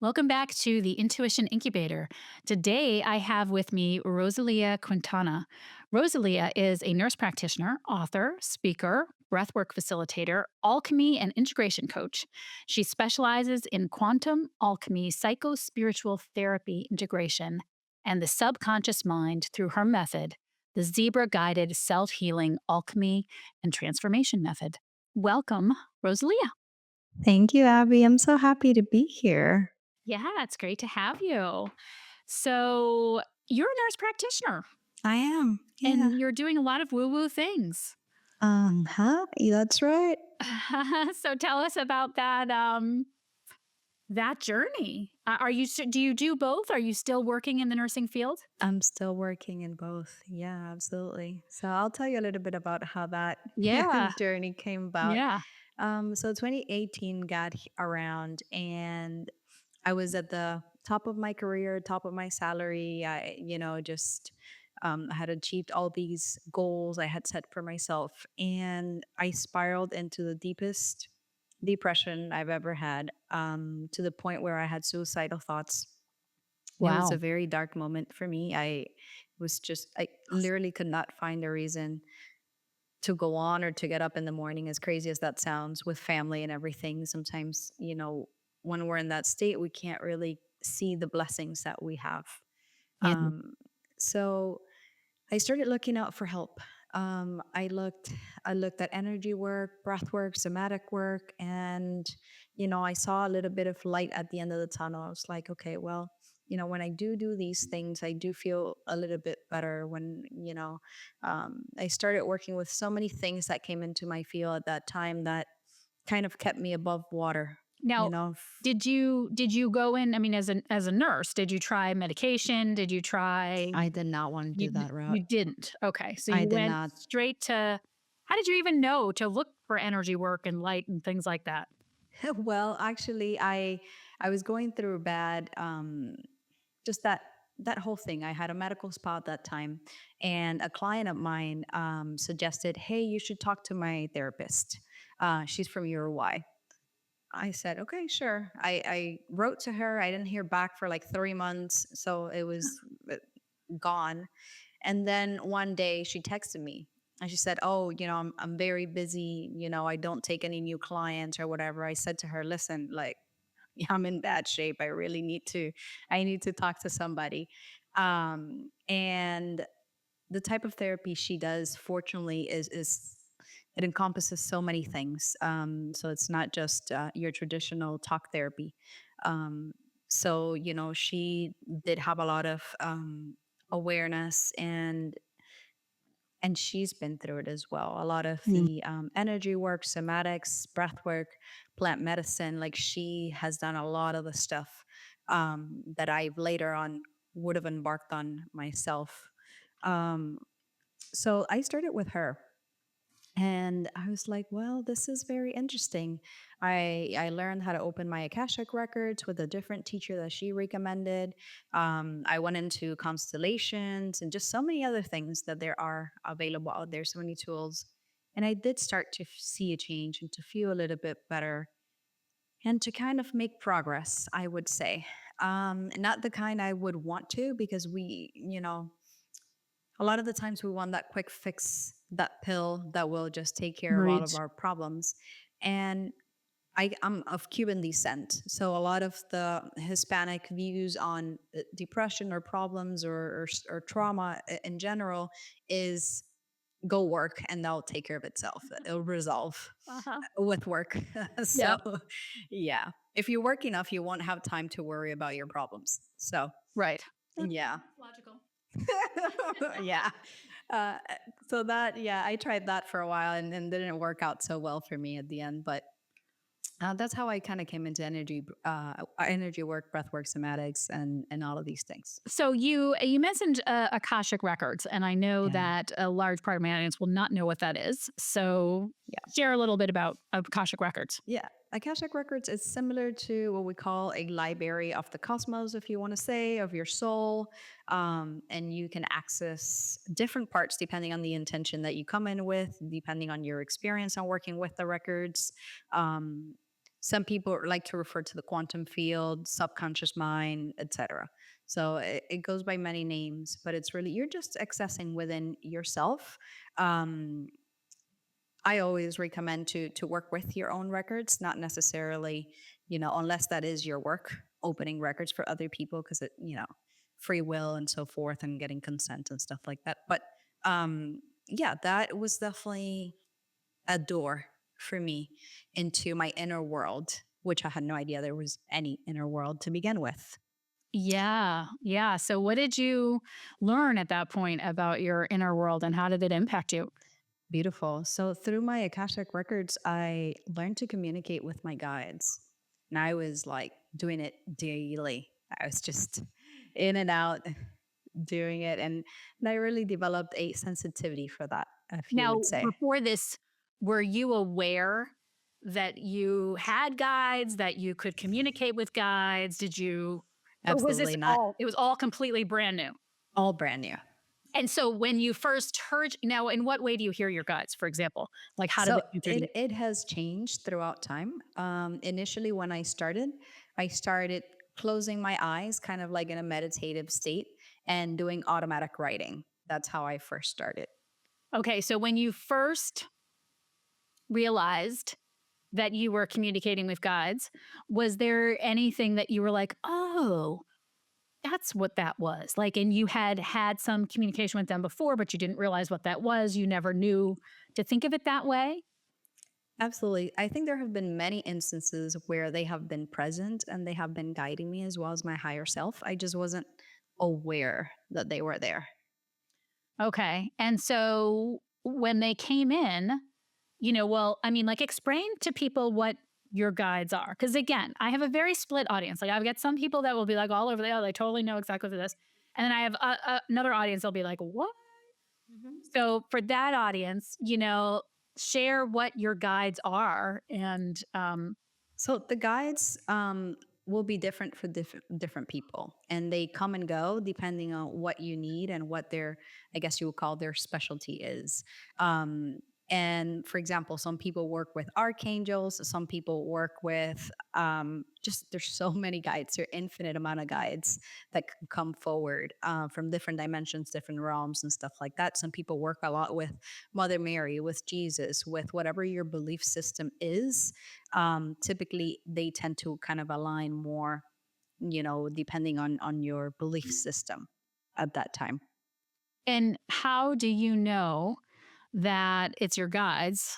Welcome back to the Intuition Incubator. Today, I have with me Rosalia Quintana. Rosalia is a nurse practitioner, author, speaker, breathwork facilitator, alchemy, and integration coach. She specializes in quantum alchemy, psycho spiritual therapy integration, and the subconscious mind through her method, the zebra guided self healing alchemy and transformation method. Welcome, Rosalia. Thank you, Abby. I'm so happy to be here. Yeah, it's great to have you. So, you're a nurse practitioner I am. Yeah. and you're doing a lot of woo woo things. Huh? That's right. So, tell us about that journey. Are you do you do both? Are you still working in the nursing field? I'm still working in both. Yeah, absolutely. So I'll tell you a little bit about how that Yeah. journey came about. Yeah. So 2018 got around and I was at the top of my career, top of my salary. Just I had achieved all these goals I had set for myself. And I spiraled into the deepest depression I've ever had, to the point where I had suicidal thoughts. It was a Wow. very dark moment for me. I literally could not find a reason to go on or to get up in the morning, as crazy as that sounds, with family and everything. Sometimes, when we're in that state, we can't really see the blessings that we have. Yeah. Um, so I started looking out for help. I looked at energy work, breath work, somatic work, and I saw a little bit of light at the end of the tunnel. I was like, okay, well, when I do these things, I do feel a little bit better. I started working with so many things that came into my field at that time that kind of kept me above water. You Now, know, did you go in, I mean, as a nurse, did you try medication? Did you try I did not want to do that route. you didn't. Okay. So I you did went not. straight to how did you even know to look for energy work and light and things like that? Well, actually, I was going through bad, just that whole thing. I had a medical spa at that time, and a client of mine suggested, "Hey, you should talk to my therapist. She's from Uruguay." I said, "Okay, sure." I wrote to her. I didn't hear back for like 3 months, so it was gone. And then one day she texted me and she said, "Oh, I'm very busy. I don't take any new clients or whatever." I said to her, "Listen, like, I'm in bad shape. I need to talk to somebody." And the type of therapy she does, fortunately, is it encompasses so many things. So it's not just your traditional talk therapy. Um, so she did have a lot of awareness, and she's been through it as well. A lot of Mm. the energy work, somatics, breath work, plant medicine. Like, she has done a lot of the stuff that I later on would have embarked on myself. Um, so I started with her. And I was like, well, this is very interesting. I learned how to open my Akashic records with a different teacher that she recommended. I went into constellations and just so many other things that there are available out there, so many tools. And I did start to see a change and to feel a little bit better and to kind of make progress, I would say. Not the kind I would want to, because a lot of the times we want that quick fix, that pill that will just take care of all of Right. our problems. And I'm of Cuban descent. So a lot of the Hispanic views on depression or problems or trauma in general is go work and that'll take care of itself. It'll resolve Uh-huh. with work. So, Yep. yeah. If you work enough, you won't have time to worry about your problems. So, Right. yeah. Logical. Yeah. Uh, so yeah, I tried that for a while and didn't work out so well for me at the end. But that's how I kind of came into energy work, breath work, somatics, and all of these things. So you mentioned Akashic records, and I know Yeah. that a large part of my audience will not know what that is. So Yeah. share a little bit about Akashic records. Yeah. Akashic Records is similar to what we call a library of the cosmos, if you want to say, of your soul. And you can access different parts depending on the intention that you come in with, depending on your experience on working with the records. Um, Some people like to refer to the quantum field, subconscious mind, etc. So it goes by many names, but it's really you're just accessing within yourself. Um, I always recommend to work with your own records, not necessarily, unless that is your work, opening records for other people because free will and so forth and getting consent and stuff like that. But yeah, that was definitely a door for me into my inner world, which I had no idea there was any inner world to begin with. Yeah. Yeah. So what did you learn at that point about your inner world and how did it impact you? Beautiful. So through my Akashic records, I learned to communicate with my guides. And I was like doing it daily. I was just in and out doing it. And I really developed a sensitivity for that, if you would Now, say. before this, were you aware that you had guides, that you could communicate with guides? Did you or was this Absolutely not. all it was all completely brand new? All brand new. And so when you first heard now, in what way do you hear your guides, for example? Like, how did So it come through to you? it has changed throughout time. Initially, when I started closing my eyes, kind of like in a meditative state, and doing automatic writing. That's how I first started. Okay, so when you first realized that you were communicating with guides, was there anything that you were like, "Oh, that's what that was." Like, and you had had some communication with them before, but you didn't realize what that was. You never knew to think of it that way? Absolutely. I think there have been many instances where they have been present and they have been guiding me as well as my higher self. I just wasn't aware that they were there. Okay. And so when they came in, well, I mean, like, explain to people what your guides are. Cause again, I have a very split audience. Like, I've got some people that will be like all over the, oh, they totally know exactly what this. And then I have another audience, they'll be like, what? So for that audience, share what your guides are. And So the guides will be different for different people, and they come and go depending on what you need and what their, I guess you would call their specialty is. Um, and for example, some people work with archangels, some people work with just there's so many guides, there are infinite amount of guides that can come forward from different dimensions, different realms, and stuff like that. Some people work a lot with Mother Mary, with Jesus, with whatever your belief system is. Typically they tend to kind of align more, depending on your belief system at that time. and how do you know that it's your guides?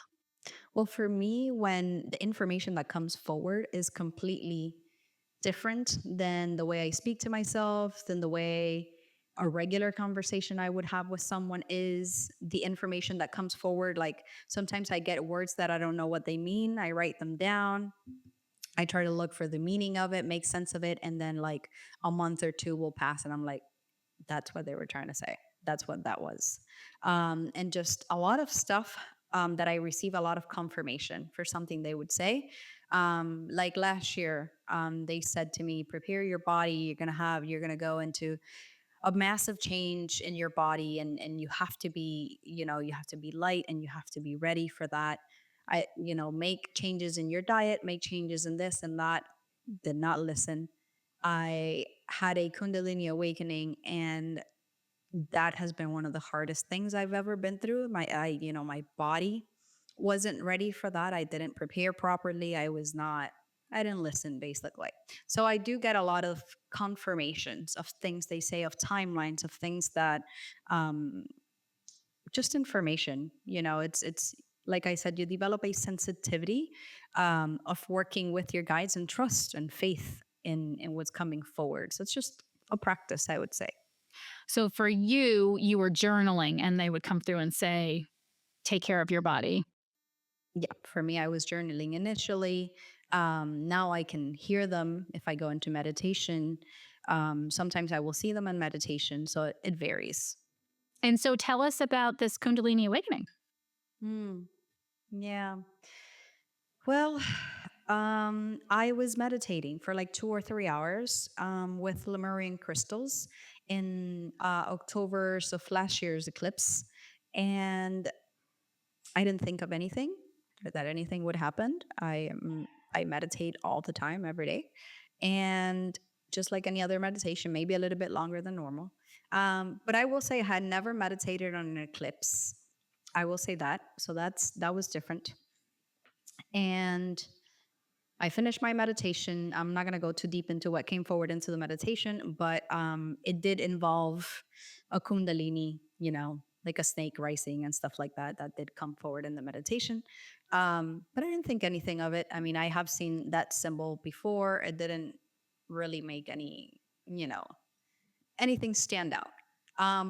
Well, for me, when the information that comes forward is completely different than the way I speak to myself, than the way a regular conversation I would have with someone is, the information that comes forward. Like sometimes I get words that I don't know what they mean. I write them down. I try to look for the meaning of it, make sense of it. And then like a month or two will pass and I'm like, that's what they were trying to say. That's what that was. And just a lot of stuff that I receive a lot of confirmation for something they would say. Like last year, they said to me, prepare your body. You're going to go into a massive change in your body, and you have to be, you have to be light and you have to be ready for that. Make changes in your diet, make changes in this and that. Did not listen. I had a Kundalini awakening, and that has been one of the hardest things I've ever been through. My body wasn't ready for that. I didn't prepare properly. I didn't listen basically. So I do get a lot of confirmations of things they say, of timelines, of things that, um, just information. It's like I said, you develop a sensitivity of working with your guides and trust and faith in what's coming forward. So it's just a practice, I would say. So for you, you were journaling and they would come through and say, take care of your body. Yeah, for me, I was journaling initially. Now I can hear them if I go into meditation. Sometimes I will see them in meditation. So it varies. And so tell us about this Kundalini awakening. Hmm. Yeah. Well, I was meditating for like 2 or 3 hours with Lemurian crystals in October, so last year's eclipse. And I didn't think of anything or that anything would happen. I meditate all the time, every day. And just like any other meditation, maybe a little bit longer than normal. But I will say I had never meditated on an eclipse. I will say that. So that was different. And I finished my meditation. I'm not going to go too deep into what came forward into the meditation, but it did involve a Kundalini, like a snake rising and stuff like that. That did come forward in the meditation. But I didn't think anything of it. I mean, I have seen that symbol before. It didn't really make you know, anything stand out.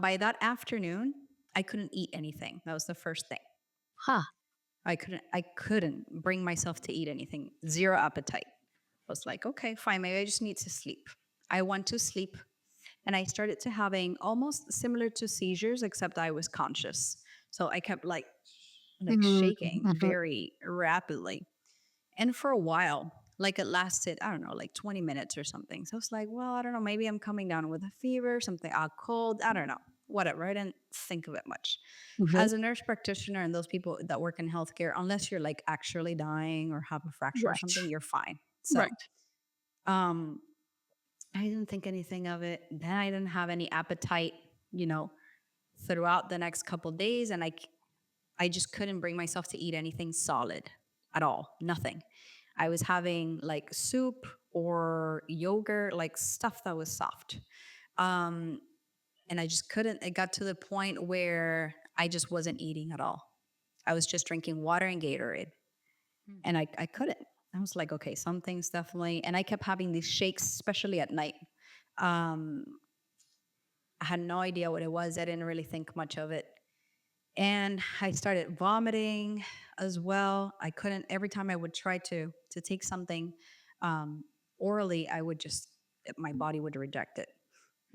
By that afternoon, I couldn't eat anything. That was the first thing. Huh. I couldn't bring myself to eat anything. Zero appetite. I was like, okay, fine, maybe I just need to sleep. I went to sleep and I started to having almost similar to seizures, except I was conscious. So I kept like shaking Mhm. very rapidly. And for a while, like it lasted, I don't know, like 20 minutes or something. So I was like, well, I don't know, maybe I'm coming down with a fever, something, a cold, I don't know, whatever. I didn't think of it much. Mhm. As a nurse practitioner and those people that work in healthcare, unless you're like actually dying or have a fracture or Right. something, you're fine. So Right. um, I didn't think anything of it. Then I didn't have any appetite, you know, throughout the next couple days. And I just couldn't bring myself to eat anything solid at all, nothing. I was having like soup or yogurt, like stuff that was soft. Um, and I just couldn't, it got to the point where I just wasn't eating at all. I was just drinking water and Gatorade. And I couldn't. I was like, okay, something's definitely, and I kept having these shakes, especially at night. Um, I had no idea what it was. I didn't really think much of it. And I started vomiting as well. I couldn't, every time I would try to take something um, orally, I would just, my body would reject it.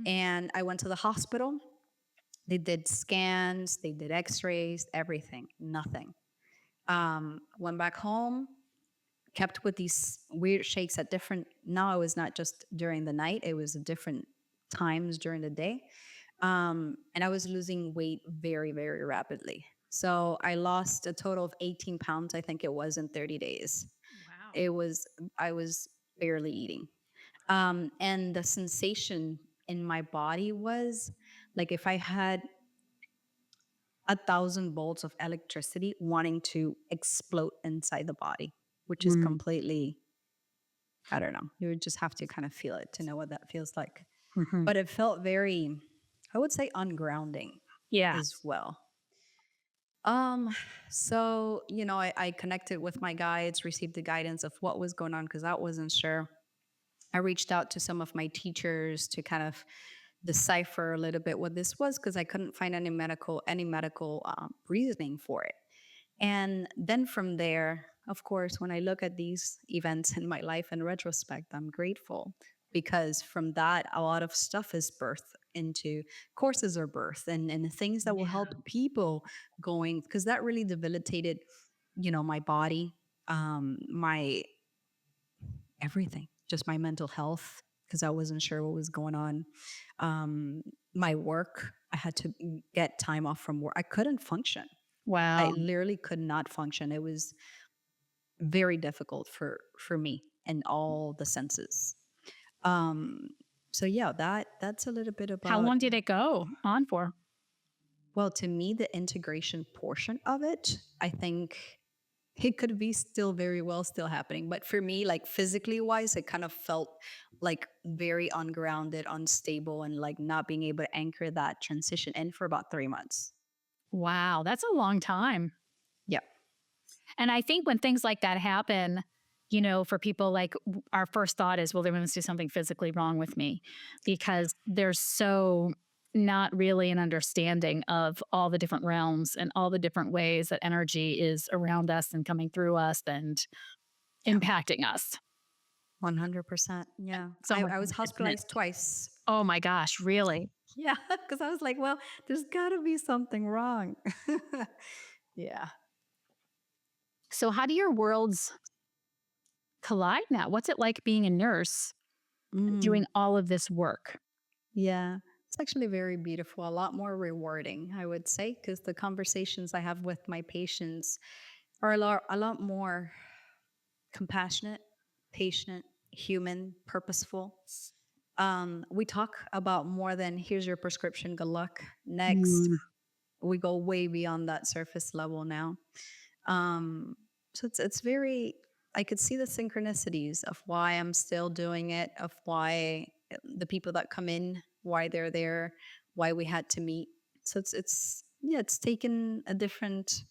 And I went to the hospital. They did scans, they did x-rays, everything, nothing. Went back home, kept with these weird shakes at different, now it was not just during the night, it was different times during the day. And I was losing weight very, very rapidly. So I lost a total of 18 pounds, I think it was, in 30 days. Wow. It was, I was barely eating. And the sensation in my body was like if I had 1,000 volts of electricity wanting to explode inside the body, which is Mm. completely, I don't know. You would just have to kind of feel it to know what that feels like. Mhm. But it felt very, I would say, ungrounding Yeah. as well. Um, so, I connected with my guides, received the guidance of what was going on because I wasn't sure. I reached out to some of my teachers to kind of decipher a little bit what this was because I couldn't find any medical reasoning for it. And then from there, of course, when I look at these events in my life in retrospect, I'm grateful because from that, a lot of stuff is birthed into courses are birthed and things that will Yeah. help people going, because that really debilitated, my body, my everything, just my mental health, because I wasn't sure what was going on. My work, I had to get time off from work. I couldn't function. I Wow. literally could not function. It was very difficult for me in all the senses. Um, so yeah, that's a little bit How about, long did it go on for? well, to me, the integration portion of it, I think it could be still very well still happening. But for me, like physically wise, it kind of felt like very ungrounded, unstable, and like not being able to anchor that transition in for about 3 months. Wow, that's a long time. Yeah. And I think when things like that happen, for people like our first thought is, well, there must be something physically wrong with me because there's so not really an understanding of all the different realms and all the different ways that energy is around us and coming through us and Yeah. impacting us. 100%. Yeah. So I was interdependent. hospitalized twice. Oh my gosh, really? Yeah. Because I was like, well, there's got to be something wrong. Yeah. So, how do your worlds collide now? What's it like being a nurse Mm, doing all of this work? yeah. It's actually very beautiful, a lot more rewarding, I would say, because the conversations I have with my patients are a lot more compassionate, patient, human, purposeful. We talk about more than here's your prescription, good luck. Next, Mm. we go way beyond that surface level now. Um, so it's very, I could see the synchronicities of why I'm still doing it, of why the people that come in, why they're there, why we had to meet. So it's yeah, it's taken a different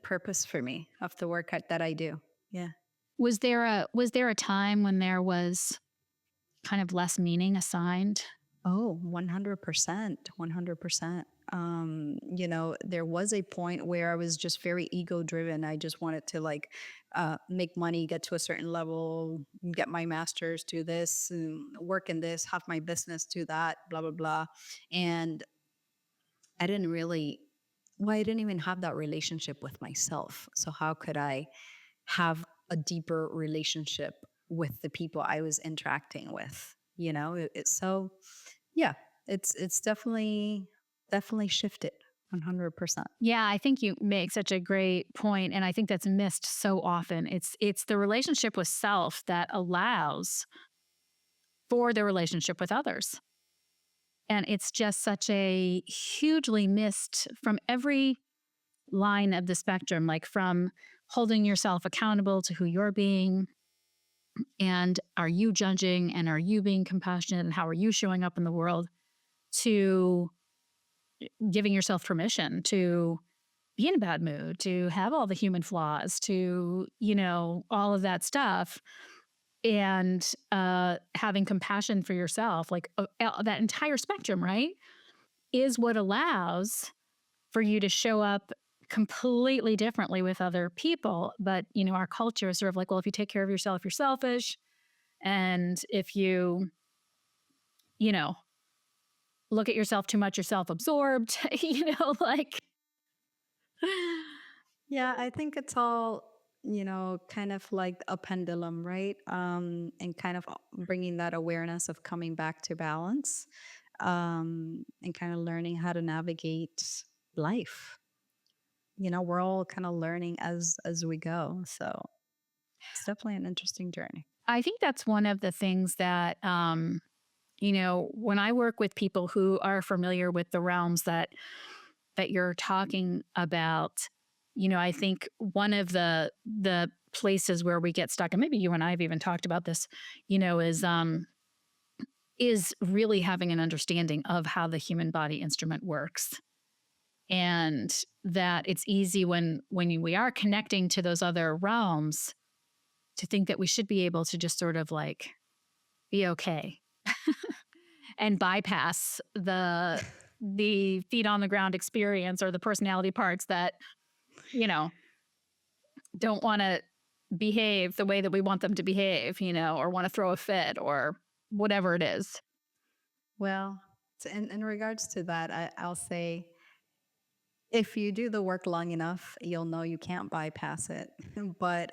purpose for me of the work that I do. Yeah. Was there a time when there was kind of less meaning assigned? Oh, 100%. 100%. There was a point where I was just very ego driven. I just wanted to like make money, get to a certain level, get my master's, do this, and work in this, have my business, do that, blah, blah, blah. And I didn't really, well, I didn't even have that relationship with myself. So, how could I have a deeper relationship with the people I was interacting with? It's so yeah, it's definitely shifted 100%. Yeah, I think you make such a great point, and I think that's missed so often. It's the relationship with self that allows for the relationship with others. And it's just such a hugely missed from every line of the spectrum, like from holding yourself accountable to who you're being, and are you judging, and are you being compassionate, and how are you showing up in the world, to giving yourself permission to be in a bad mood, to have all the human flaws, to, all of that stuff. And having compassion for yourself, like that entire spectrum, right? Is what allows for you to show up completely differently with other people. But, our culture is sort of like, well, if you take care of yourself, you're selfish. And if you know, look at yourself too much, you're self absorbed, like, Yeah, I think it's all, kind of like a pendulum, right? And kind of bringing that awareness of coming back to balance, and kind of learning how to navigate life. We're all kind of learning as we go. So it's definitely an interesting journey. I think that's one of the things that, when I work with people who are familiar with the realms that you're talking about, I think one of the places where we get stuck, and maybe you and I have even talked about this, is really having an understanding of how the human body instrument works. And that it's easy when we are connecting to those other realms to think that we should be able to just sort of like be okay and bypass the feet on the ground experience or the personality parts that, you know, don't want to behave the way that we want them to behave, or want to throw a fit or whatever it is. Well, in regards to that, I'll say if you do the work long enough, you'll know you can't bypass it. But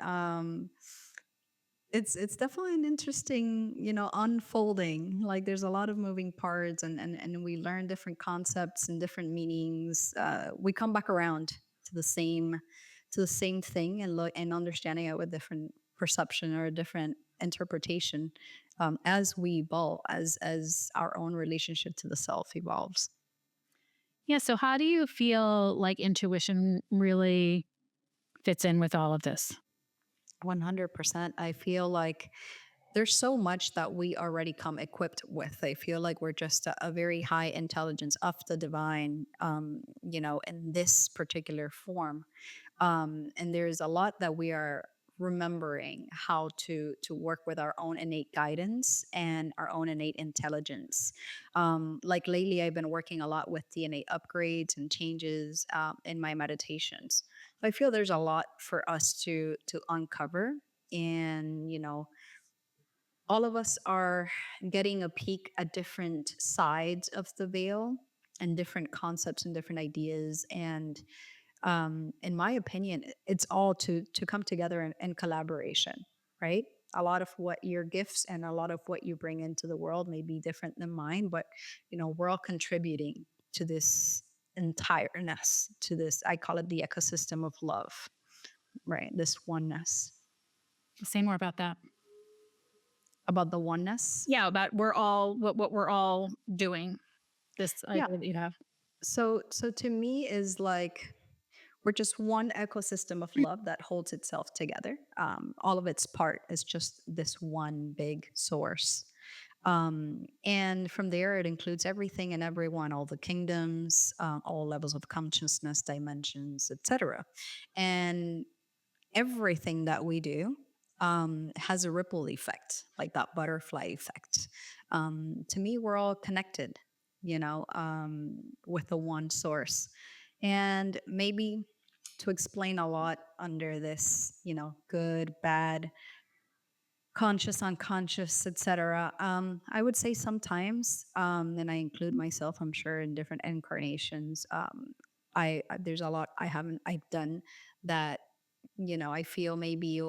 it's definitely an interesting, unfolding. Like there's a lot of moving parts, and we learn different concepts and different meanings. We come back around to the same thing, and look and understanding it with different perception or a different interpretation, as we evolve, as our own relationship to the self evolves. Yeah. So, how do you feel like intuition really fits in with all of this? 100%. I feel like there's so much that we already come equipped with. I feel like we're just a very high intelligence of the divine, in this particular form. And there's a lot that we are remembering how to work with our own innate guidance and our own innate intelligence. Like lately, I've been working a lot with DNA upgrades and changes in my meditations. So I feel there's a lot for us to uncover, and all of us are getting a peek at different sides of the veil and different concepts and different ideas. And in my opinion, it's all to come together in collaboration, right? A lot of what your gifts and a lot of what you bring into the world may be different than mine, but we're all contributing to this entireness, to this, I call it the ecosystem of love. right? This oneness. Say more about that. About the oneness. Yeah, about we're all what we're all doing. This Yeah. idea that you have. So to me is like we're just one ecosystem of love that holds itself together. All of its part is just this one big source. And from there, it includes everything and everyone, all the kingdoms, all levels of consciousness, dimensions, etc. And everything that we do has a ripple effect, like that butterfly effect. To me, we're all connected, with the one source. And maybe to explain a lot under this, good, bad, conscious, unconscious, etc. I would say sometimes, and I include myself, I'm sure, in different incarnations. There's a lot I've done that I feel maybe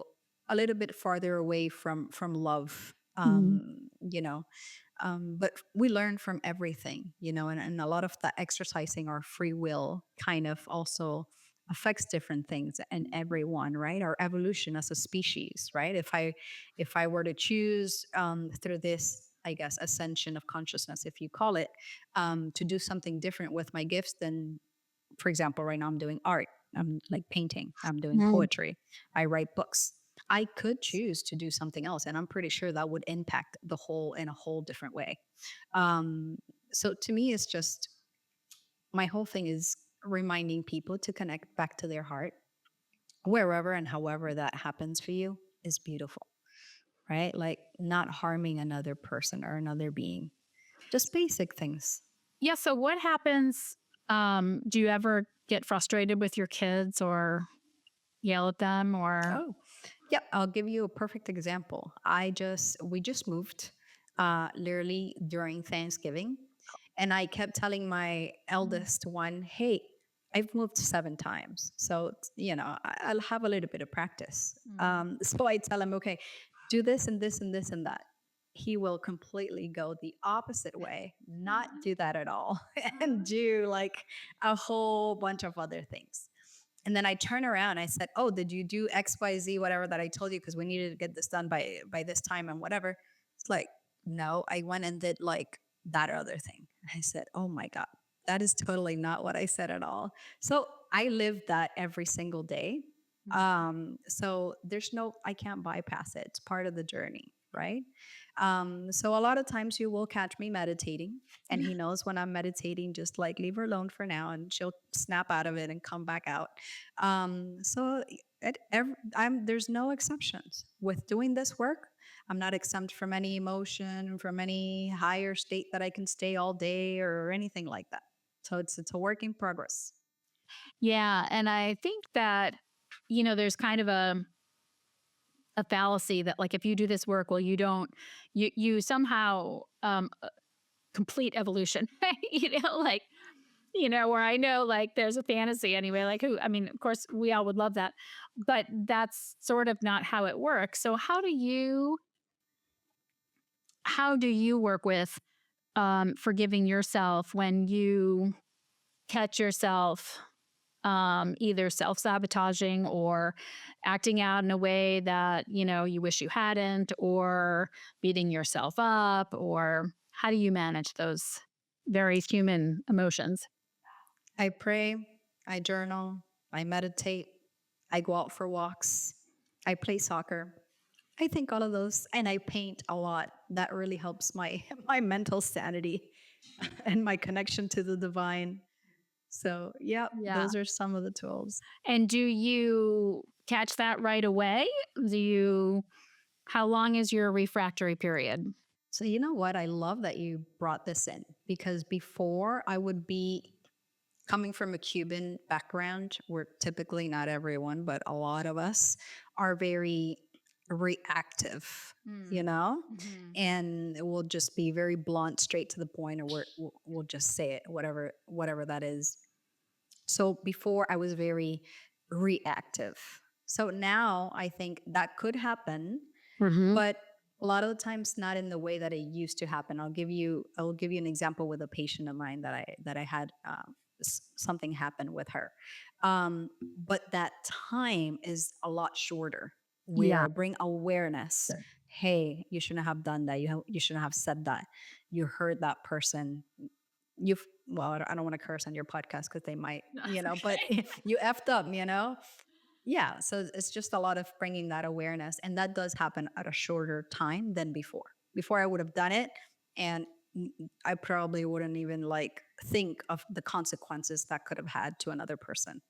a little bit farther away from love. Mm. But we learn from everything, and a lot of the exercising our free will kind of also affects different things and everyone, right? Our evolution as a species, right? If I were to choose through this, I guess, ascension of consciousness, if you call it, to do something different with my gifts, then, for example, right now I'm doing art. I'm like painting. I'm doing Mm. poetry. I write books. I could choose to do something else, and I'm pretty sure that would impact the whole in a whole different way. Um, so to me, it's just my whole thing is reminding people to connect back to their heart, wherever and however that happens for you is beautiful, right? Like not harming another person or another being, just basic things. Yeah. So what happens? Do you ever get frustrated with your kids or yell at them or Oh, yep. I'll give you a perfect example. We just moved, literally during Thanksgiving, and I kept telling my Mm. eldest one, "Hey, I've moved 7 times, so I'll have a little bit of practice." Mm. So I tell him, "Okay, do this and this and this and that." He will completely go the opposite way, not do that at all, and do like a whole bunch of other things. And then I turn around. I said, "Oh, did you do X, Y, Z, whatever that I told you? Because we needed to get this done by this time and whatever." It's like, no, I went and did like that other thing. I said, "Oh my god, that is totally not what I said at all." So I live that every single day. So I can't bypass it. It's part of the journey, right? So a lot of times you will catch me meditating, and he knows when I'm meditating, just like leave her alone for now, and she'll snap out of it and come back out. So there's no exceptions with doing this work. I'm not exempt from any emotion, from any higher state that I can stay all day or anything like that. So it's a work in progress. Yeah, and I think that there's kind of a fallacy that like if you do this work, well, you don't you somehow complete evolution, like where I know like there's a fantasy anyway, like who I mean, of course, we all would love that, but that's sort of not how it works. So how do you work with forgiving yourself when you catch yourself either self sabotaging or acting out in a way that, you wish you hadn't, or beating yourself up? Or how do you manage those very human emotions? I pray, I journal, I meditate, I go out for walks, I play soccer. I think all of those, and I paint a lot. That really helps my my mental sanity and my connection to the divine. So, yeah, Yeah. those are some of the tools. And do you catch that right away? Do you, how long is your refractory period? So, you know what? I love that you brought this in because before I would be coming from a Cuban background, where typically not everyone, but a lot of us are very reactive, you Mm. know, Hmm. and we'll just be very blunt, straight to the point, or we'll just say it, whatever that is. So before I was very reactive. So now I think that could happen, Hmm. but a lot of the times not in the way that it used to happen. I'll give you an example with a patient of mine that I had something happen with her. But that time is a lot shorter Yeah. where bring awareness. Hey, you shouldn't have done that. You shouldn't have said that. You hurt that person. You've well, I don't want to curse on your podcast because they might, No, you it's know, but okay. you effed up, you know? Yeah. So it's just a lot of bringing that awareness. And that does happen at a shorter time than before. Before I would have done it. And I probably wouldn't even like think of the consequences that could have had to another person.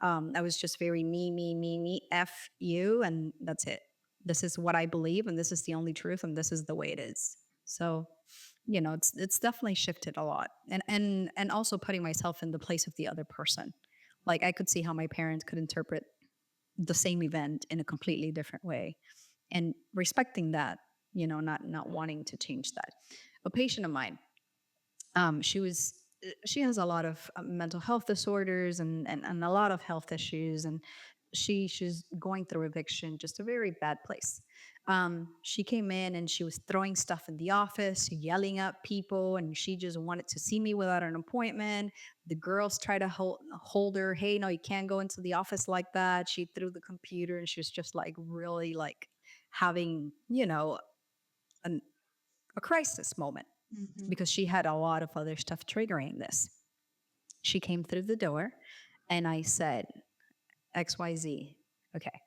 I was just very me, F you, and that's it. This is what I believe, and this is the only truth, and this is the way it is. So, it's definitely shifted a lot, and also putting myself in the place of the other person. Like I could see how my parents could interpret the same event in a completely different way, and respecting that. Not wanting to change that. A patient of mine, she has a lot of mental health disorders and a lot of health issues, and she's going through eviction, just a very bad place. She came in and she was throwing stuff in the office, yelling at people, and she just wanted to see me without an appointment. The girls try to hold her. Hey, no, you can't go into the office like that. She threw the computer, and she was just like really like having an, a crisis moment Mhm. because she had a lot of other stuff triggering this. She came through the door and I said, XYZ, okay,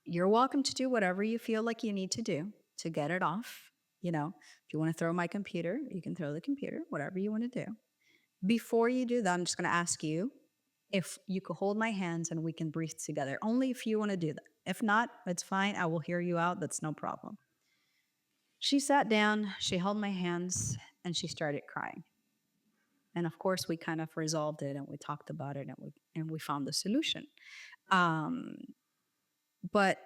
you're welcome to do whatever you feel like you need to do to get it off. If you want to throw my computer, you can throw the computer, whatever you want to do. Before you do that, I'm just going to ask you if you could hold my hands and we can breathe together. Only if you want to do that. If not, it's fine. I will hear you out. That's no problem. She sat down, she held my hands, and she started crying. And of course, we kind of resolved it and we talked about it and we found the solution. Um, but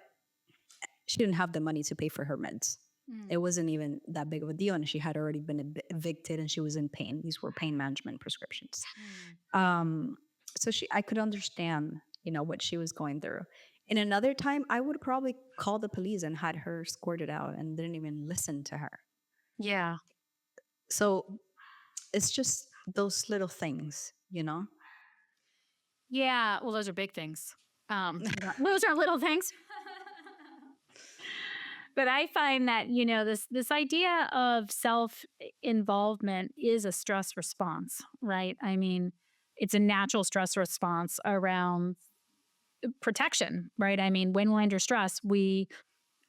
she didn't have the money to pay for her meds. It Mm. wasn't even that big of a deal, and she had already been evicted, and she was in pain. These were pain management prescriptions. Mm. Um, so I could understand, what she was going through. In another time, I would probably call the police and had her escorted out and didn't even listen to her. Yeah. So it's just those little things. Yeah. Well, those are big things. Those are little things. But I find that, this idea of self involvement is a stress response, right? I mean, it's a natural stress response around protection, right? I mean, when we're under stress, we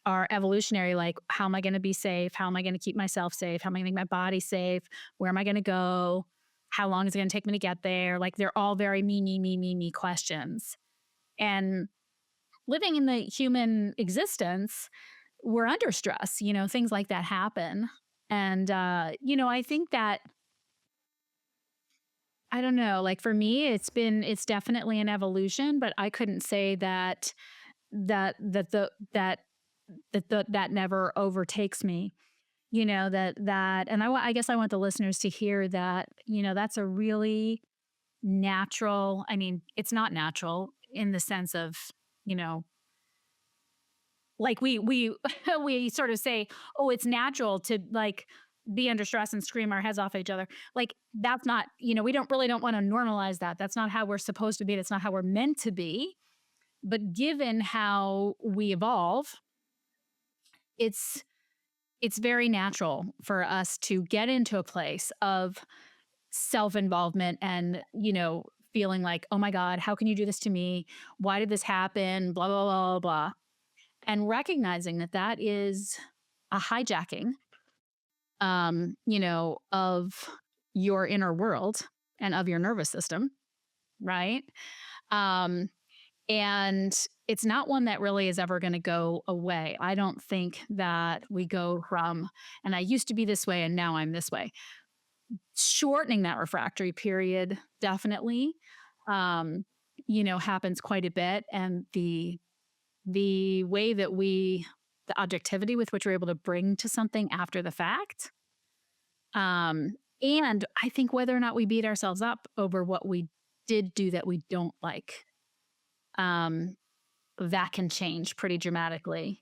are evolutionary, like, how am I going to be safe? How am I going to keep myself safe? How am I going to make my body safe? Where am I going to go? How long is it going to take me to get there? Like, they're all very me questions. And living in the human existence, we're under stress, things like that happen. And, I think that, I don't know, like for me, it's definitely an evolution, but I couldn't say that never overtakes me. And I guess I want the listeners to hear that, that's a really natural, I mean, it's not natural in the sense of, you know, like we we sort of say, "Oh, it's natural to like be under stress and scream our heads off at each other." Like that's not, we don't want to normalize that. That's not how we're supposed to be. That's not how we're meant to be. But given how we evolve, it's it's very natural for us to get into a place of self-involvement and, feeling like, "Oh my god, how can you do this to me? Why did this happen? Blah blah blah blah blah." And recognizing that that is a hijacking, of your inner world and of your nervous system, right? Um, and it's not one that really is ever going to go away. I don't think that we go from, and I used to be this way and now I'm this way. Shortening that refractory period definitely, happens quite a bit. And the way that the objectivity with which we're able to bring to something after the fact. And I think whether or not we beat ourselves up over what we did do that we don't like, um, that can change pretty dramatically.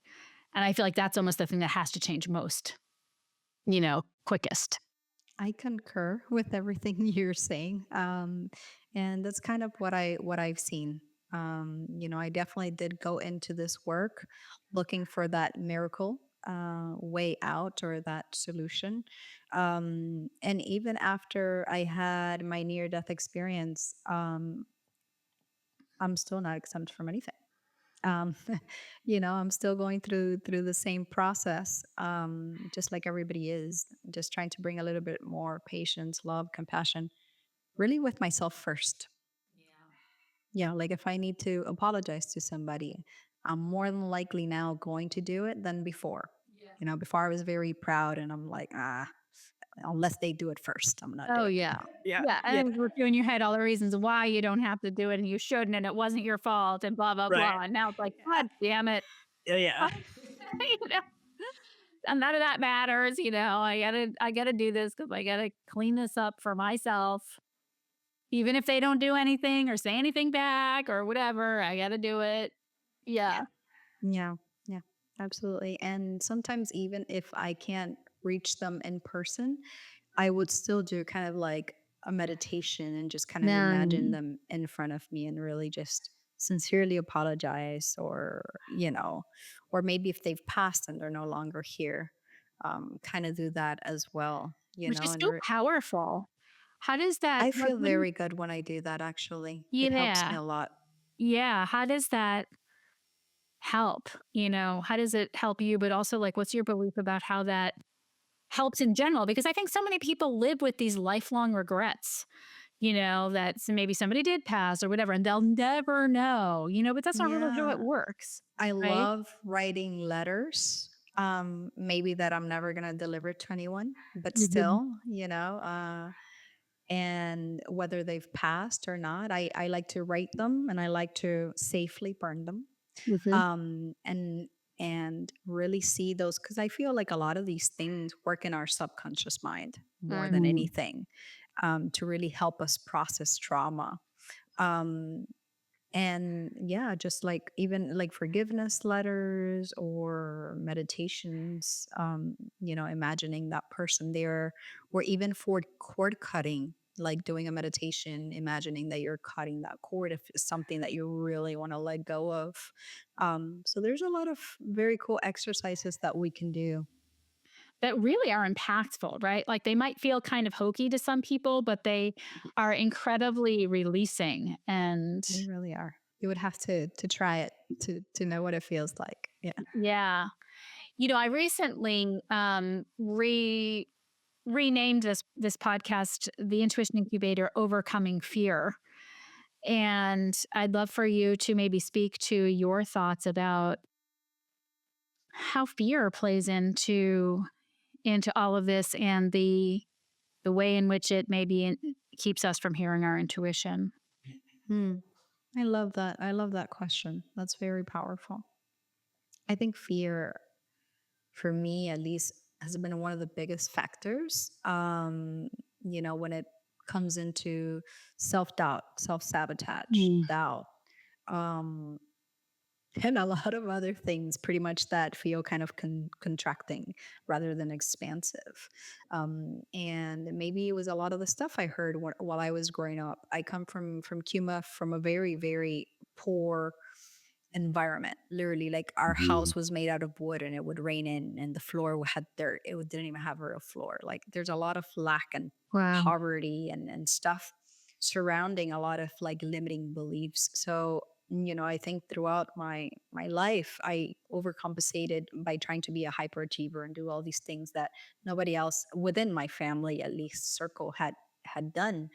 And I feel like that's almost the thing that has to change most, quickest. I concur with everything you're saying, and that's kind of what I've seen. I definitely did go into this work looking for that miracle way out or that solution. And even after I had my near death experience, I'm still not exempt from anything. Um, I'm still going through the same process, just like everybody is, just trying to bring a little bit more patience, love, compassion, really with myself first. Yeah. Yeah, like if I need to apologize to somebody, I'm more than likely now going to do it than before. Yeah. Before I was very proud and I'm like, unless they do it first, I'm not Oh, doing yeah. it. Yeah, Yeah, yeah, and then in your head all the reasons why you don't have to do it and you shouldn't and it wasn't your fault and blah, blah, right. blah, and now it's like, Yeah, "God damn it." yeah, You know? And none of that matters, I gotta do this because I gotta clean this up for myself. Even if they don't do anything or say anything back or whatever, I gotta do it. yeah. Yeah. Yeah, yeah, absolutely. And sometimes, even if I can't reach them in person, I would still do kind of like a meditation and just kind of imagine Mm. them in front of me and really just sincerely apologize, or maybe if they've passed and they're no longer here, kind of do that as well, Which is and so powerful. How does that I like, feel what do you very good when I do that, actually. It helps me Yeah. a lot. Yeah, how does that help? How does it help you? But also, like, what's your belief about how that helps in general? Because I think so many people live with these lifelong regrets, that maybe somebody did pass or whatever, and they'll never know, but that's not really how it Yeah. works, I right? love writing letters, maybe that I'm never gonna deliver to anyone, but Mhm. still, and whether they've passed or not, I like to write them and I like to safely burn them. Mhm. And really see those, because I feel like a lot of these things work in our subconscious mind more than Mm. anything, to really help us process trauma. Um, and yeah, just like even like forgiveness letters or meditations, imagining that person there, or even for cord cutting, like doing a meditation, imagining that you're cutting that cord if it's something that you really want to let go of. So there's a lot of very cool exercises that we can do. That really are impactful, right? Like, they might feel kind of hokey to some people, but they are incredibly releasing, and They really are. You would have to try it to know what it feels like. Yeah. yeah. I recently, renamed this podcast, The Intuition Incubator: Overcoming Fear. And I'd love for you to maybe speak to your thoughts about how fear plays into all of this and the way in which it keeps us from hearing our intuition. Hmm. I love that. I love that question. That's very powerful. I think fear, for me at least, has been one of the biggest factors. When it comes into self doubt, self sabotage, Mm. doubt, um, and a lot of other things, pretty much that feel kind of contracting rather than expansive. And maybe it was a lot of the stuff I heard while I was growing up. I come from Cuba, from a very very poor environment. Literally, like our Mm. house was made out of wood and it would rain in, and the floor had dirt. Didn't even have a real floor. Like there's a lot of lack and Wow. poverty and stuff surrounding a lot of like limiting beliefs. So, I think throughout my life, I overcompensated by trying to be a hyperachiever and do all these things that nobody else within my family, at least circle, had done,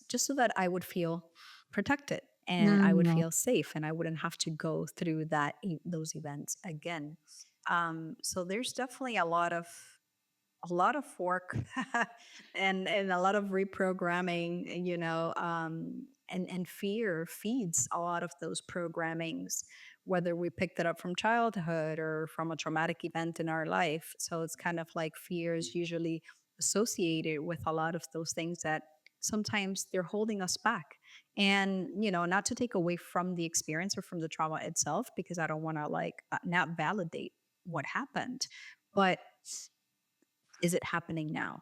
just so that I would feel protected and I would Mm. feel safe and I wouldn't have to go through those events again. So there's definitely a lot of work and a lot of reprogramming, and fear feeds a lot of those programmings, whether we picked it up from childhood or from a traumatic event in our life. So it's kind of like fear is usually associated with a lot of those things that sometimes they're holding us back. And not to take away from the experience or from the trauma itself, because I don't want to like not validate what happened, but is it happening now?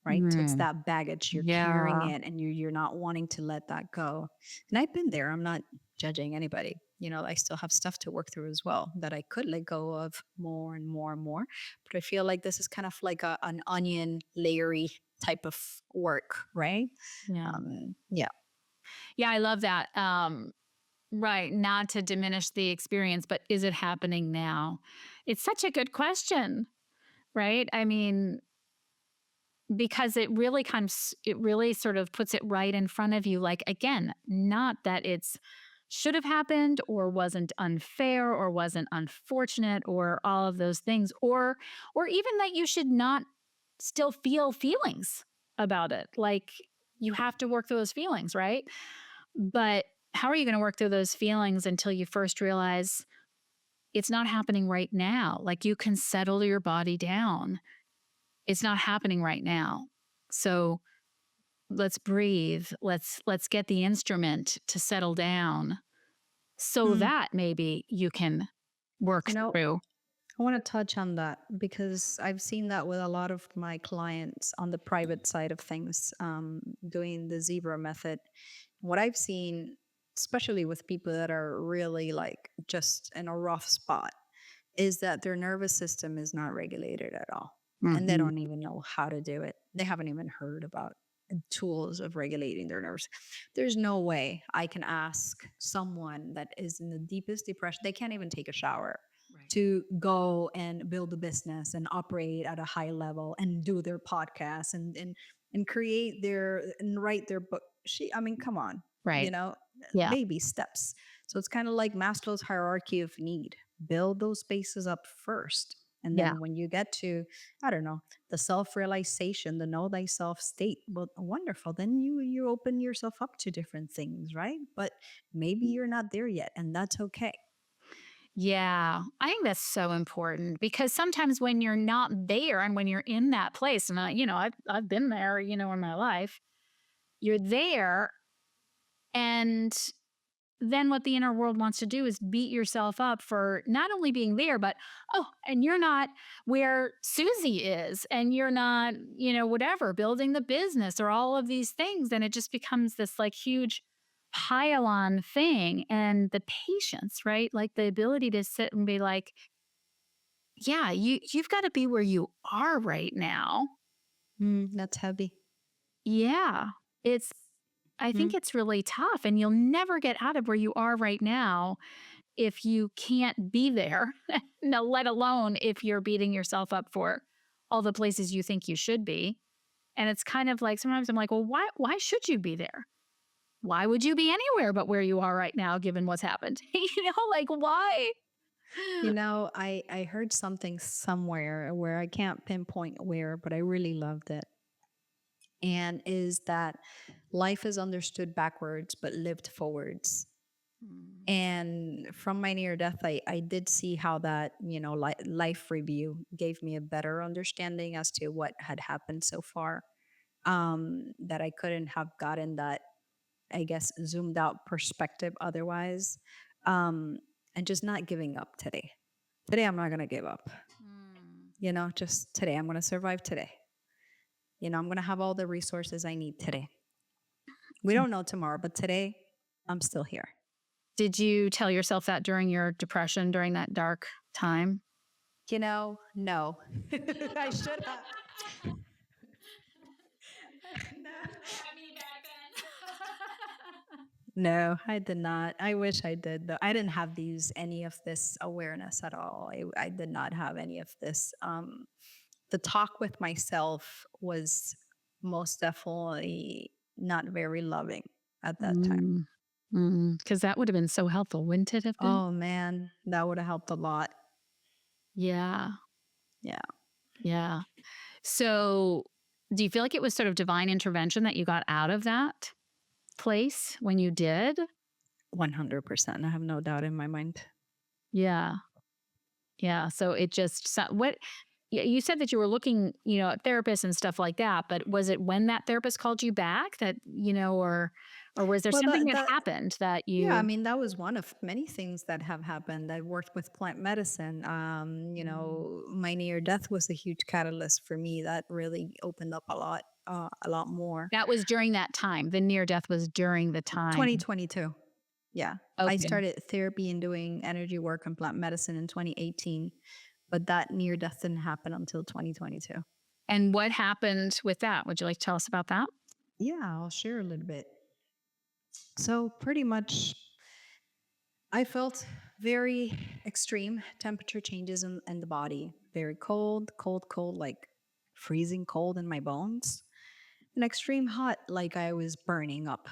right? So it's Mm, that baggage, you're carrying yeah. it and you're not wanting to let that go. And I've been there. I'm not judging anybody. I still have stuff to work through as well that I could let go of more and more and more. But I feel like this is kind of like an onion layery type of work, right? Yeah. Yeah. Yeah, I love that. Right. Not to diminish the experience, but is it happening now? It's such a good question, right? I mean, because it really sort of puts it right in front of you. Like, again, not that it's should have happened or wasn't unfair or wasn't unfortunate or all of those things, or even that you should not still feel feelings about it. Like, you have to work through those feelings, right? But how are you going to work through those feelings until you first realize it's not happening right now? Like, you can settle your body down. It's not happening right now. So let's breathe. Let's get the instrument to settle down so Mm. that maybe you can work You know, through. I want to touch on that because I've seen that with a lot of my clients on the private side of things, doing the zebra method. What I've seen, especially with people that are really like just in a rough spot, is that their nervous system is not regulated at all. And they Mhm. don't even know how to do it. They haven't even heard about tools of regulating their nerves. There's no way I can ask someone that is in the deepest depression, they can't even take a shower, Right. to go and build a business and operate at a high level and do their podcast and create their and write their book. I mean, come on, you Right. know, Yeah. baby steps. So it's kind of like Maslow's hierarchy of need. Build those spaces up first. And Yeah. then when you get to, I don't know, the self-realization, the know thyself state, well, wonderful. Then you open yourself up to different things, right? But maybe you're not there yet, and that's okay. Yeah. I think that's so important because sometimes when you're not there and when you're in that place, and I've been there, in my life, you're there and then what the inner world wants to do is beat yourself up for not only being there, but, oh, and you're not where Susie is, and you're not, whatever, building the business or all of these things. And it just becomes this like huge pile on thing. And the patience, right? Like the ability to sit and be like, yeah, you've got to be where you are right now. That's heavy. Yeah. It's, I think Mm. it's really tough, and you'll never get out of where you are right now if you can't be there, no, let alone if you're beating yourself up for all the places you think you should be. And it's kind of like sometimes I'm like, well, why should you be there? Why would you be anywhere but where you are right now, given what's happened? Like why? I heard something somewhere where I can't pinpoint where, but I really loved it. And is that life is understood backwards but lived forwards. Mm. And from my near death, I did see how that, life review gave me a better understanding as to what had happened so far. That I couldn't have gotten that, I guess, zoomed out perspective otherwise. Um, and just not giving up today. Today, I'm not going to give up. Mm. Just today, I'm going to survive today. I'm going to have all the resources I need today. We don't know tomorrow, but today, I'm still here. Did you tell yourself that during your depression, during that dark time? No. I should have. No. I mean, back then. No, I did not. I wish I did though. I didn't have any of this awareness at all. I did not have any of this. The talk with myself was most definitely not very loving at that time. Mm. Because that would have been so helpful, wouldn't it have been? Oh man, that would have helped a lot. Yeah. Yeah, Yeah. So, do you feel like it was sort of divine intervention that you got out of that place when you did? 100%. I have no doubt in my mind. Yeah. Yeah. So it just, you said that you were looking, at therapists and stuff like that, but was it when that therapist called you back that, or was there Well, something that that that happened that Yeah, I you, mean, that was one of many things that have happened. I worked with plant medicine. Mm. My near death was a huge catalyst for me. That really opened up a lot. a lot more. That was during that time. The near death was during the time. 2022. Yeah. I Okay. started therapy and doing energy work and plant medicine in 2018, but that near death didn't happen until 2022. And what happened with that? Would you like to tell us about that? Yeah, I'll share a little bit. So, pretty much, I felt very extreme temperature changes in the body. Very cold, cold, cold, like freezing cold in my bones. And extreme hot, like I was burning up,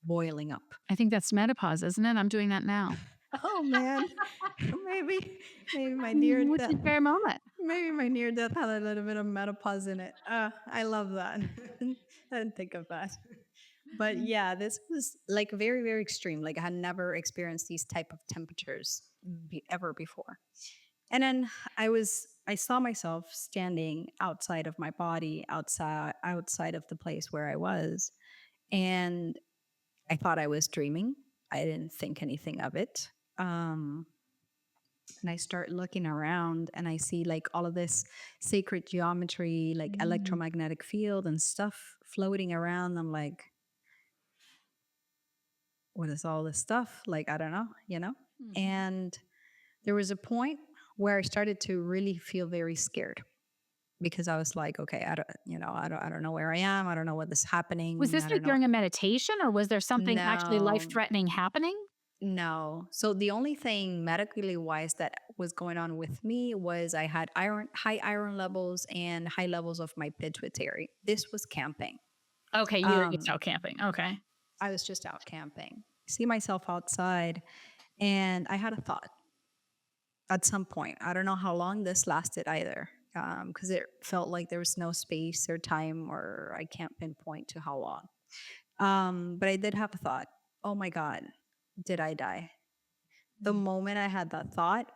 boiling up. I think that's menopause, isn't it? I'm doing that now. Oh man, maybe maybe my near Which death is very moment. maybe my near death had a little bit of menopause in it. I love that. I didn't think of that. But yeah, this was like very very extreme. Like I had never experienced these type of temperatures ever before. And then I saw myself standing outside of my body, outside of the place where I was, and I thought I was dreaming. I didn't think anything of it. Um, and I start looking around and I see like all of this sacred geometry, like Mm. electromagnetic field and stuff floating around. I'm like, what is all this stuff? Like, I don't know. Mhm. And there was a point where I started to really feel very scared because I was like, okay, I don't know where I am. I don't know what is Was happening. this I like don't know. during a meditation or was there something actually life No, threatening happening? no. So the only thing medically wise that was going on with me was I had high iron levels and high levels of my pituitary. This was camping. Okay, you were just Um, out camping. Okay. I was just out camping. See myself outside, and I had a thought at some point. I don't know how long this lasted either, because it felt like there was no space or time, or I can't pinpoint to how long. But I did have a thought. Oh my God, did I die? The Mm. moment I had that thought,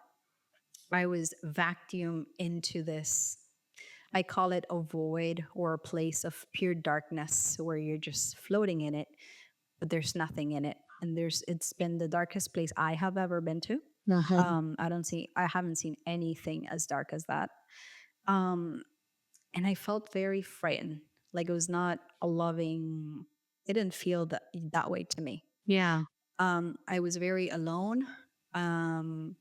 I was vacuumed into this. I call it a void or a place of pure darkness where you're just floating in it, but there's nothing in it. And it's been the darkest place I have ever been to. Uh-huh. I haven't seen anything as dark as that. Um, and I felt very frightened. Like it was not a loving, it didn't feel that way to me. Yeah. I was very alone. Um,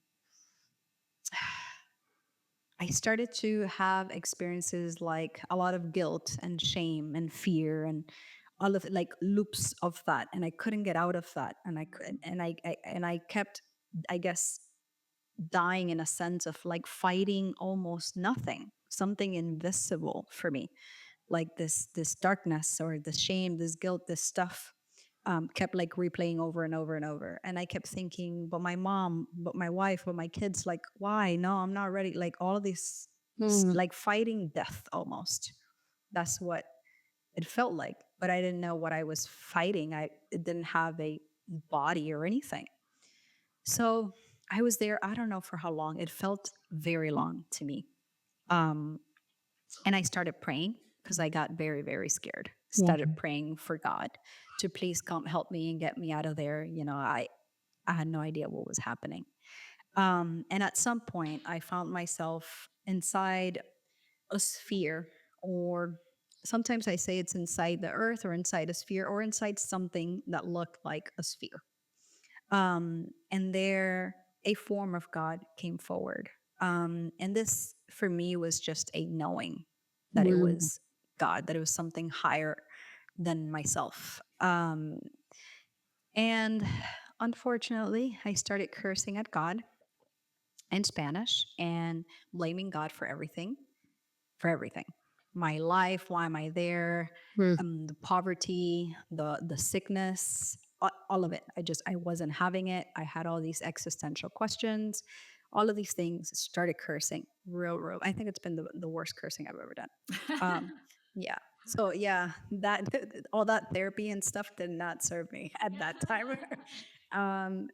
I started to have experiences like a lot of guilt and shame and fear and all of like loops of that, and I couldn't get out of that, and I could, and I kept, I guess, dying in a sense of like fighting almost nothing, something invisible for me, like this darkness or this shame, this guilt, this stuff kept like replaying over and over and over. And I kept thinking, but my mom, but my wife, but my kids, like, why? No, I'm not ready. Like all of this, Mm. like fighting death almost. That's what it felt like. But I didn't know what I was fighting. It didn't have a body or anything. So I was there, I don't know for how long. It felt very long to me. Um, and I started praying because I got very, very scared. Yeah. Started praying for God to please come help me and get me out of there. I had no idea what was happening. And at some point, I found myself inside a sphere, or sometimes I say it's inside the earth or inside a sphere or inside something that looked like a sphere. And there, a form of God came forward. And this, for me, was just a knowing that it Mm. was God, that it was something higher than myself. And unfortunately, I started cursing at God in Spanish and blaming God for everything. My life, why am I there? Mm. The poverty, the sickness, all of it. I wasn't having it. I had all these existential questions. All of these things started cursing real. I think it's been the worst cursing I've ever done. Um, yeah. So yeah, that all that therapy and stuff did not serve me at that time.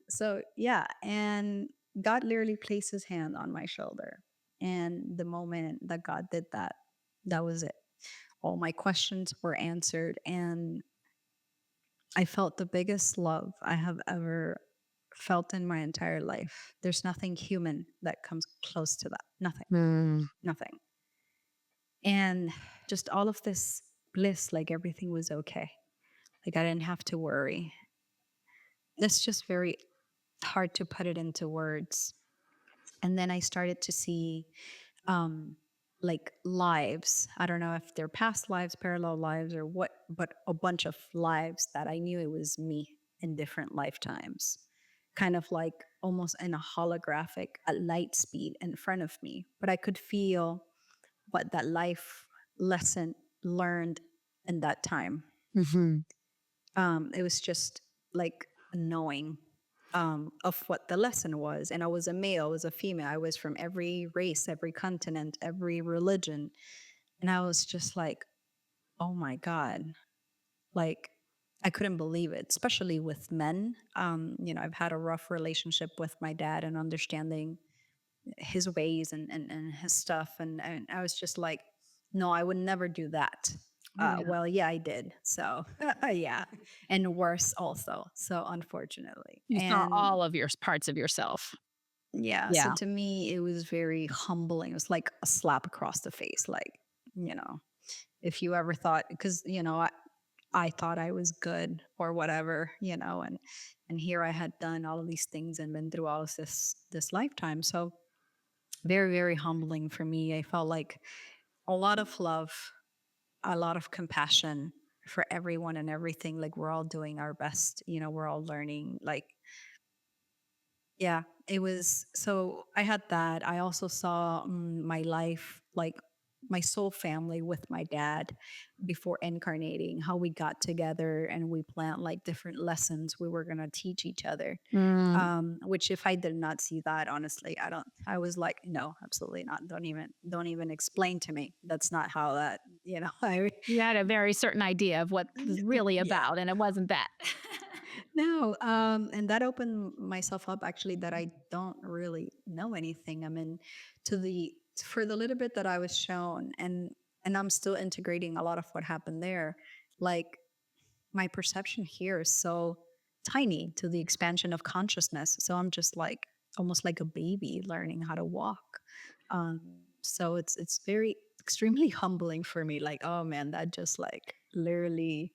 So yeah, and God literally placed his hand on my shoulder. And the moment that God did that, that was it. All my questions were answered. And I felt the biggest love I have ever felt in my entire life. There's nothing human that comes close to that. Nothing, Mm. nothing. And just all of this bliss, like everything was okay. Like I didn't have to worry. It's just very hard to put it into words. And then I started to see um like lives. I don't know if they're past lives, parallel lives, or what, but a bunch of lives that I knew it was me in different lifetimes. Kind of like almost in a holographic at light speed in front of me. But I could feel what that life lesson learned in that time. Hmm. It was just like knowing of what the lesson was. And I was a male, I was a female, I was from every race, every continent, every religion. And I was just like, oh my God. Like, I couldn't believe it, especially with men. I've had a rough relationship with my dad and understanding his ways and his stuff. And I was just like, no, I would never do that. Yeah. Well, yeah, I did. So, yeah. And worse also. So, unfortunately. You saw And all of your parts of yourself. yeah, so Yeah. to me, it was very humbling. It was like a slap across the face. Like, you know, if you ever thought, because, I thought I was good or whatever, and here I had done all of these things and been through all of this lifetime. So very, very humbling for me. I felt like a lot of love, a lot of compassion for everyone and everything. Like we're all doing our best, we're all learning. Like, yeah, it was. So I had that. I also saw my life, like my soul family with my dad before incarnating, how we got together and we planned like different lessons we were going to teach each other. Mm. Which if I did not see that, honestly, I was like, no, absolutely not. Don't even explain to me. That's not how that, I, You had a very certain idea of what it was really yeah. about, and it wasn't that. No, and that opened myself up actually that I don't really know anything. I mean, to the for the little bit that I was shown, and I'm still integrating a lot of what happened there. Like my perception here is so tiny to the expansion of consciousness. So I'm just like almost like a baby learning how to walk. So it's very extremely humbling for me. Like, oh man, that just like literally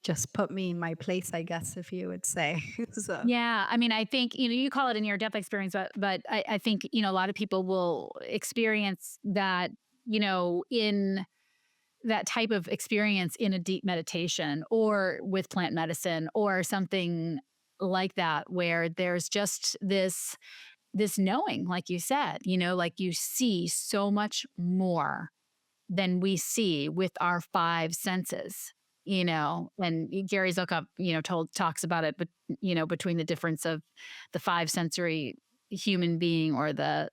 just put me in my place, I guess, if you would say. So, Yeah, I mean, I think you call it a near death experience, but I think a lot of people will experience that in that type of experience in a deep meditation or with plant medicine or something like that, where there's just this knowing, like you said, like you see so much more than we see with our five senses. And Gary Zukav, talks about it, but between the difference of the five sensory human being or the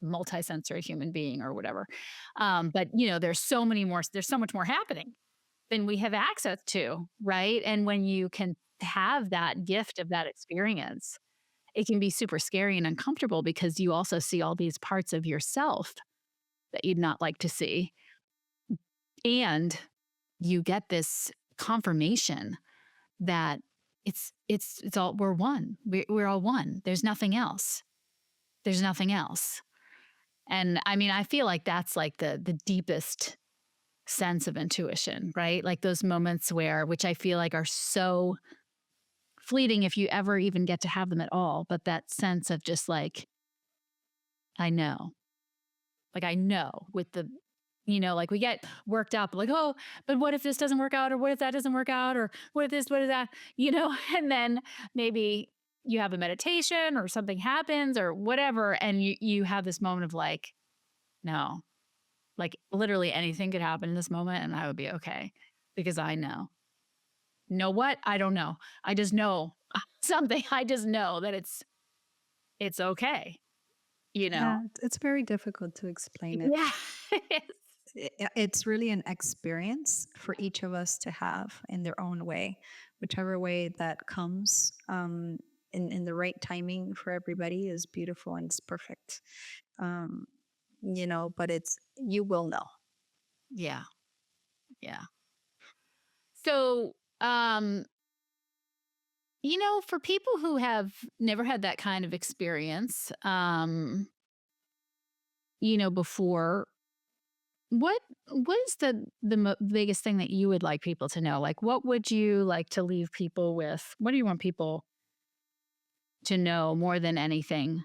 multisensory human being or whatever. But there's so much more happening than we have access to, right? And when you can have that gift of that experience, it can be super scary and uncomfortable because you also see all these parts of yourself that you'd not like to see. And you get this confirmation that it's all we're one. We're all one. There's nothing else. There's nothing else. And I mean, I feel like that's like the deepest sense of intuition, right? Like those moments which I feel like are so fleeting if you ever even get to have them at all. But that sense of just like, I know, like I know with like we get worked up, like, oh, but what if this doesn't work out? Or what if that doesn't work out? Or what if this, what if that, and then maybe you have a meditation or something happens or whatever. And you have this moment of like, no, like literally anything could happen in this moment and I would be okay because I know. Know what? I don't know. I just know something. I just know that it's okay, you know? yeah, it's very difficult to explain it. Yeah. It's really an experience for each of us to have in their own way, whichever way that comes. In the right timing for everybody is beautiful and it's perfect. Um, but you will know. Yeah. Yeah. So, for people who have never had that kind of experience, before, What is the biggest thing that you would like people to know? Like, what would you like to leave people with? What do you want people to know more than anything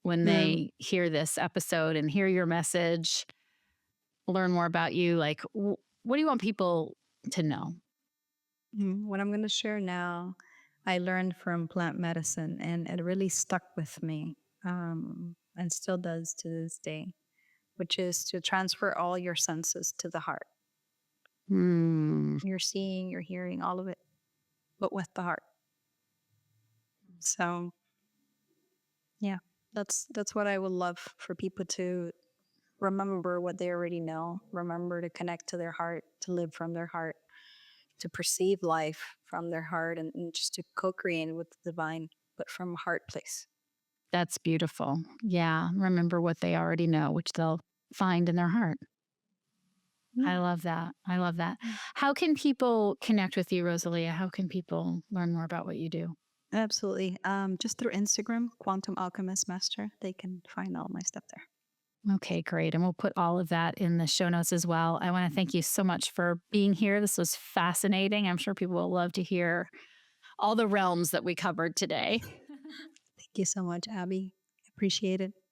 when Mm, they hear this episode and hear your message, learn more about you? Like, what do you want people to know? what I'm going to share now, I learned from plant medicine and it really stuck with me, and still does to this day, which is to transfer all your senses to the heart. Hmm, You're seeing, you're hearing, all of it, but with the heart. So, yeah, that's what I would love for people to remember what they already know, remember to connect to their heart, to live from their heart, to perceive life from their heart, and just to co-create with the divine, but from a heart place. that's beautiful. Yeah, remember what they already know, which they'll find in their heart. Yeah. I love that. I love that. Mm. How can people connect with you, Rosalia? How can people learn more about what you do? Absolutely. Just through Instagram, Quantum Alchemist Master, they can find all my stuff there. Okay, great. And we'll put all of that in the show notes as well. I want to thank you so much for being here. This was fascinating. I'm sure people will love to hear all the realms that we covered today. Thank you so much, Abby. Appreciate it.